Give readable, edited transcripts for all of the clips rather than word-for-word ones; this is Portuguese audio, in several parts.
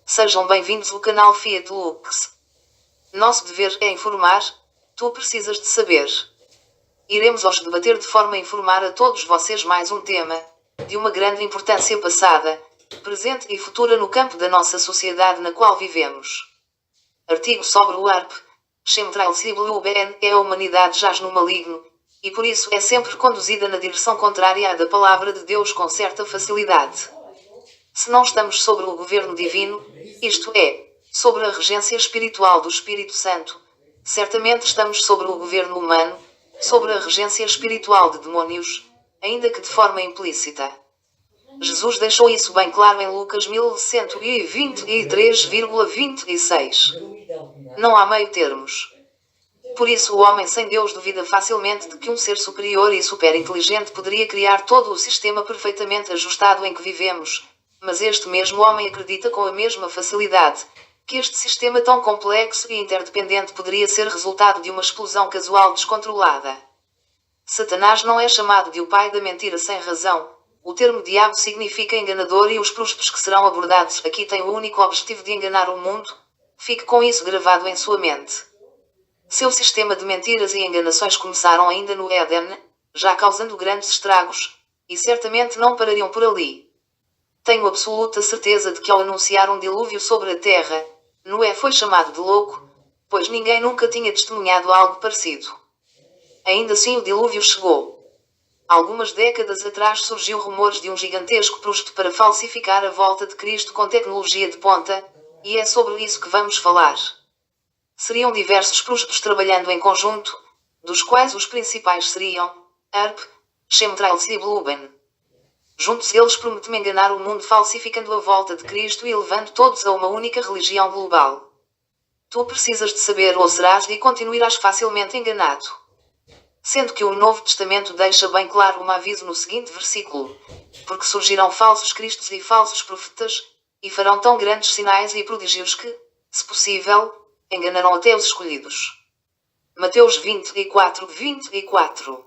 Sejam bem-vindos ao canal Fiat Lux. Nosso dever é informar, tu precisas de saber. Iremos hoje debater de forma a informar a todos vocês mais um tema, de uma grande importância passada, presente e futura no campo da nossa sociedade na qual vivemos. Artigo sobre o ARP, Chemtrail CBLUBN é a humanidade jaz no maligno, e por isso é sempre conduzida na direção contrária à da palavra de Deus com certa facilidade. Se não estamos sobre o governo divino, isto é, sobre a regência espiritual do Espírito Santo, certamente estamos sobre o governo humano, sobre a regência espiritual de demônios, ainda que de forma implícita. Jesus deixou isso bem claro em Lucas 1123,26. Não há meio termos. Por isso o homem sem Deus duvida facilmente de que um ser superior e superinteligente poderia criar todo o sistema perfeitamente ajustado em que vivemos, mas este mesmo homem acredita com a mesma facilidade que este sistema tão complexo e interdependente poderia ser resultado de uma explosão casual descontrolada. Satanás não é chamado de o pai da mentira sem razão. O termo diabo significa enganador e os prósperos que serão abordados aqui têm o único objetivo de enganar o mundo. Fique com isso gravado em sua mente. Seu sistema de mentiras e enganações começaram ainda no Éden, já causando grandes estragos, e certamente não parariam por ali. Tenho absoluta certeza de que ao anunciar um dilúvio sobre a terra, Noé foi chamado de louco, pois ninguém nunca tinha testemunhado algo parecido. Ainda assim o dilúvio chegou. Algumas décadas atrás surgiu rumores de um gigantesco projeto para falsificar a volta de Cristo com tecnologia de ponta, e é sobre isso que vamos falar. Seriam diversos projetos trabalhando em conjunto, dos quais os principais seriam ARP, Chemtrail CBLUBN. Juntos eles prometem enganar o mundo falsificando a volta de Cristo e levando todos a uma única religião global. Tu precisas de saber ou serás e continuarás facilmente enganado. Sendo que o Novo Testamento deixa bem claro um aviso no seguinte versículo: porque surgirão falsos cristos e falsos profetas, e farão tão grandes sinais e prodígios que, se possível, enganarão até os escolhidos. Mateus 24:24.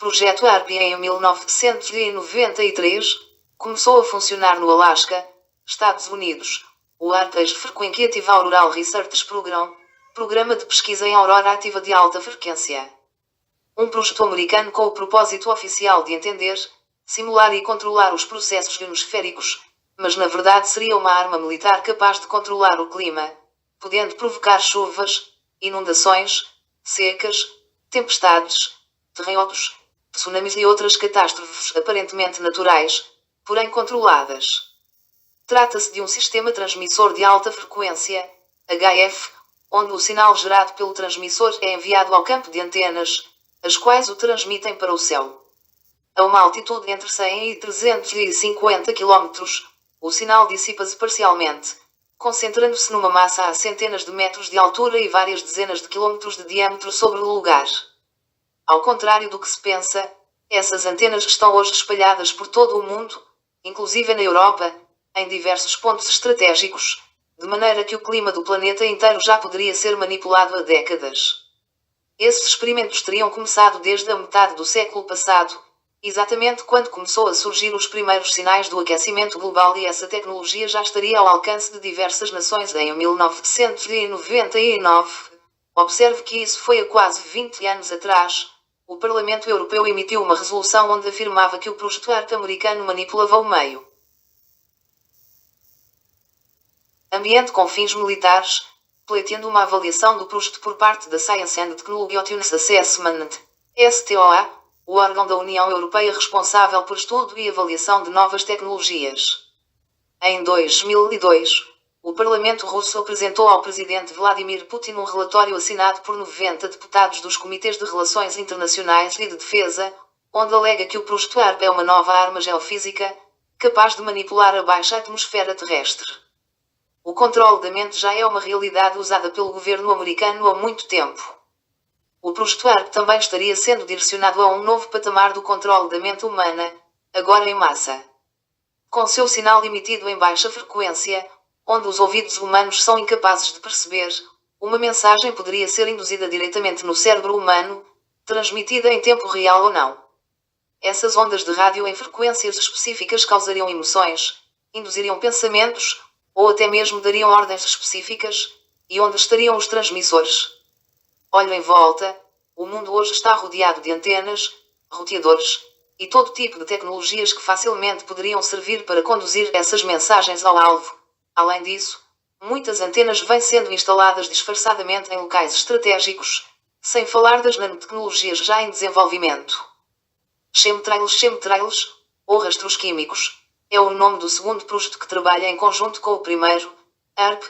Projeto ARP em 1993, começou a funcionar no Alasca, Estados Unidos. O ARP Frequency Auroral Research Program, Programa de Pesquisa em Aurora Ativa de Alta Frequência. Um projeto americano com o propósito oficial de entender, simular e controlar os processos ionosféricos, mas na verdade seria uma arma militar capaz de controlar o clima, podendo provocar chuvas, inundações, secas, tempestades, terremotos, tsunamis e outras catástrofes aparentemente naturais, porém controladas. Trata-se de um sistema transmissor de alta frequência, HF, onde o sinal gerado pelo transmissor é enviado ao campo de antenas, as quais o transmitem para o céu. A uma altitude entre 100 e 350 km, o sinal dissipa-se parcialmente, concentrando-se numa massa a centenas de metros de altura e várias dezenas de quilómetros de diâmetro sobre o lugar. Ao contrário do que se pensa, essas antenas estão hoje espalhadas por todo o mundo, inclusive na Europa, em diversos pontos estratégicos, de maneira que o clima do planeta inteiro já poderia ser manipulado há décadas. Esses experimentos teriam começado desde a metade do século passado, exatamente quando começou a surgir os primeiros sinais do aquecimento global, e essa tecnologia já estaria ao alcance de diversas nações em 1999. Observe que isso foi há quase 20 anos atrás. O Parlamento Europeu emitiu uma resolução onde afirmava que o projeto ARP americano manipulava o meio ambiente com fins militares, pleiteando uma avaliação do projeto por parte da Science and Technology Assessment, STOA, o órgão da União Europeia responsável por estudo e avaliação de novas tecnologias. Em 2002, o Parlamento russo apresentou ao presidente Vladimir Putin um relatório assinado por 90 deputados dos Comitês de Relações Internacionais e de Defesa, onde alega que o projeto ARP é uma nova arma geofísica, capaz de manipular a baixa atmosfera terrestre. O controle da mente já é uma realidade usada pelo governo americano há muito tempo. O projeto ARP também estaria sendo direcionado a um novo patamar do controle da mente humana, agora em massa. Com seu sinal emitido em baixa frequência, onde os ouvidos humanos são incapazes de perceber, uma mensagem poderia ser induzida diretamente no cérebro humano, transmitida em tempo real ou não. Essas ondas de rádio em frequências específicas causariam emoções, induziriam pensamentos, ou até mesmo dariam ordens específicas, e onde estariam os transmissores. Olhe em volta, o mundo hoje está rodeado de antenas, roteadores, e todo tipo de tecnologias que facilmente poderiam servir para conduzir essas mensagens ao alvo. Além disso, muitas antenas vêm sendo instaladas disfarçadamente em locais estratégicos, sem falar das nanotecnologias já em desenvolvimento. Chemtrails, ou rastros químicos, é o nome do segundo projeto que trabalha em conjunto com o primeiro, ARP,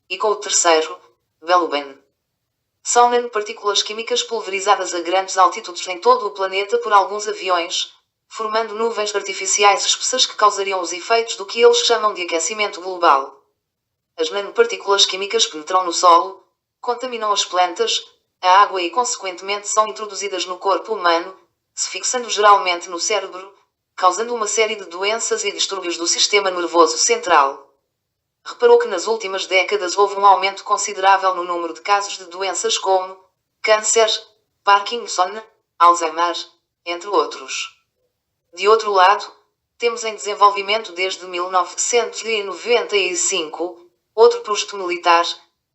e com o terceiro, BeLUBEN. São nanopartículas químicas pulverizadas a grandes altitudes em todo o planeta por alguns aviões, formando nuvens artificiais espessas que causariam os efeitos do que eles chamam de aquecimento global. As nanopartículas químicas penetram no solo, contaminam as plantas, a água e consequentemente são introduzidas no corpo humano, se fixando geralmente no cérebro, causando uma série de doenças e distúrbios do sistema nervoso central. Reparou que nas últimas décadas houve um aumento considerável no número de casos de doenças como câncer, Parkinson, Alzheimer, entre outros. De outro lado, temos em desenvolvimento desde 1995, outro projeto militar,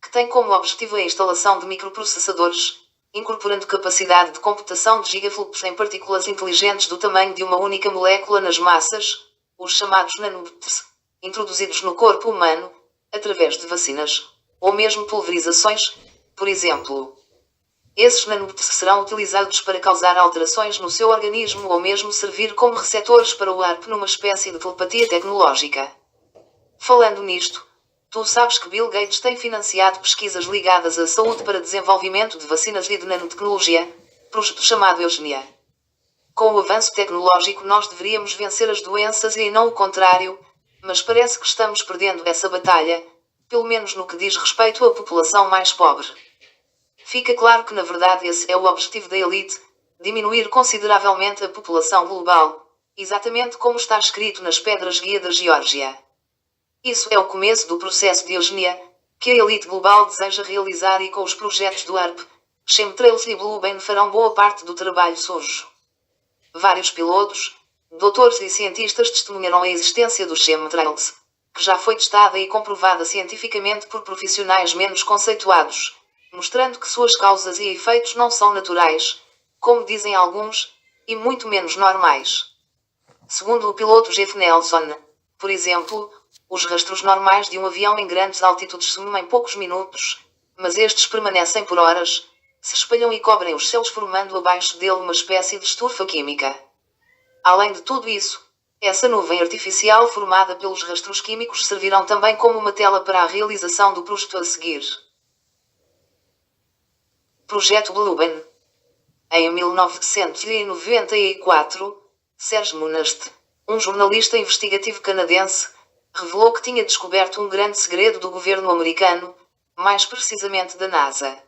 que tem como objetivo a instalação de microprocessadores, incorporando capacidade de computação de gigaflops em partículas inteligentes do tamanho de uma única molécula nas massas, os chamados nanobits, introduzidos no corpo humano, através de vacinas, ou mesmo pulverizações, por exemplo. Esses nanobits serão utilizados para causar alterações no seu organismo ou mesmo servir como receptores para o ARP numa espécie de telepatia tecnológica. Falando nisto, tu sabes que Bill Gates tem financiado pesquisas ligadas à saúde para desenvolvimento de vacinas e de nanotecnologia, projeto chamado Eugenia. Com o avanço tecnológico nós deveríamos vencer as doenças e não o contrário, mas parece que estamos perdendo essa batalha, pelo menos no que diz respeito à população mais pobre. Fica claro que na verdade esse é o objetivo da elite, diminuir consideravelmente a população global, exatamente como está escrito nas pedras guia da Geórgia. Isso é o começo do processo de eugenia, que a elite global deseja realizar e com os projetos do ARP, Chemtrails e BeLUBEN farão boa parte do trabalho sujo. Vários pilotos, doutores e cientistas testemunharam a existência dos chemtrails, que já foi testada e comprovada cientificamente por profissionais menos conceituados, mostrando que suas causas e efeitos não são naturais, como dizem alguns, e muito menos normais. Segundo o piloto Jeff Nelson, por exemplo, os rastros normais de um avião em grandes altitudes sumem em poucos minutos, mas estes permanecem por horas, se espalham e cobrem os céus formando abaixo dele uma espécie de estufa química. Além de tudo isso, essa nuvem artificial formada pelos rastros químicos servirão também como uma tela para a realização do projeto a seguir. Projeto BeLUBEN. Em 1994, Serge Monast, um jornalista investigativo canadense, revelou que tinha descoberto um grande segredo do governo americano, mais precisamente da NASA.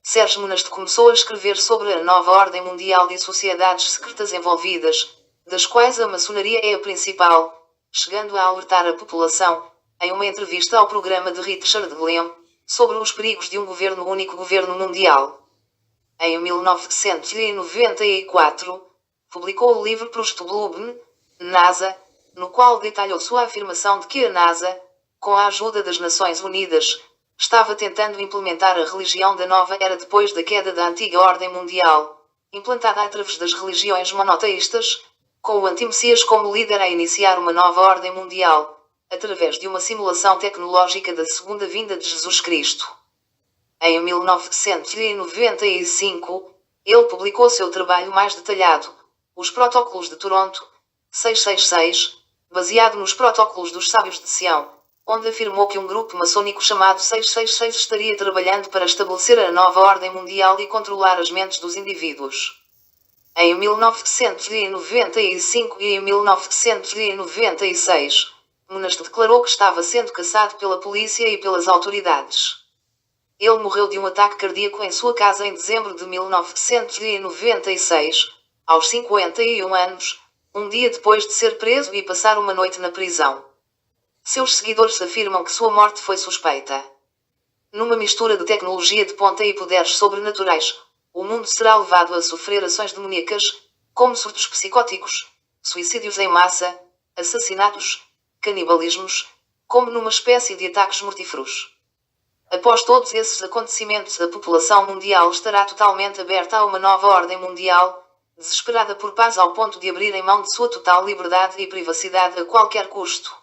Serge Monast começou a escrever sobre a nova ordem mundial de sociedades secretas envolvidas, das quais a maçonaria é a principal, chegando a alertar a população, em uma entrevista ao programa de Richard Glenn, sobre os perigos de um único governo mundial. Em 1994, publicou o livro Projeto BeLUBEN, NASA, no qual detalhou sua afirmação de que a NASA, com a ajuda das Nações Unidas, estava tentando implementar a religião da nova era depois da queda da antiga ordem mundial, implantada através das religiões monoteístas, com o antimessias como líder a iniciar uma nova ordem mundial, através de uma simulação tecnológica da segunda vinda de Jesus Cristo. Em 1995, ele publicou seu trabalho mais detalhado, Os Protócolos de Toronto, 666, baseado nos Protócolos dos Sábios de Sião, onde afirmou que um grupo maçônico chamado 666 estaria trabalhando para estabelecer a nova ordem mundial e controlar as mentes dos indivíduos. Em 1995 e em 1996, Monast declarou que estava sendo caçado pela polícia e pelas autoridades. Ele morreu de um ataque cardíaco em sua casa em dezembro de 1996, aos 51 anos, um dia depois de ser preso e passar uma noite na prisão. Seus seguidores afirmam que sua morte foi suspeita. Numa mistura de tecnologia de ponta e poderes sobrenaturais, o mundo será levado a sofrer ações demoníacas, como surtos psicóticos, suicídios em massa, assassinatos, canibalismos, como numa espécie de ataques mortíferos. Após todos esses acontecimentos, a população mundial estará totalmente aberta a uma nova ordem mundial, desesperada por paz ao ponto de abrirem mão de sua total liberdade e privacidade a qualquer custo.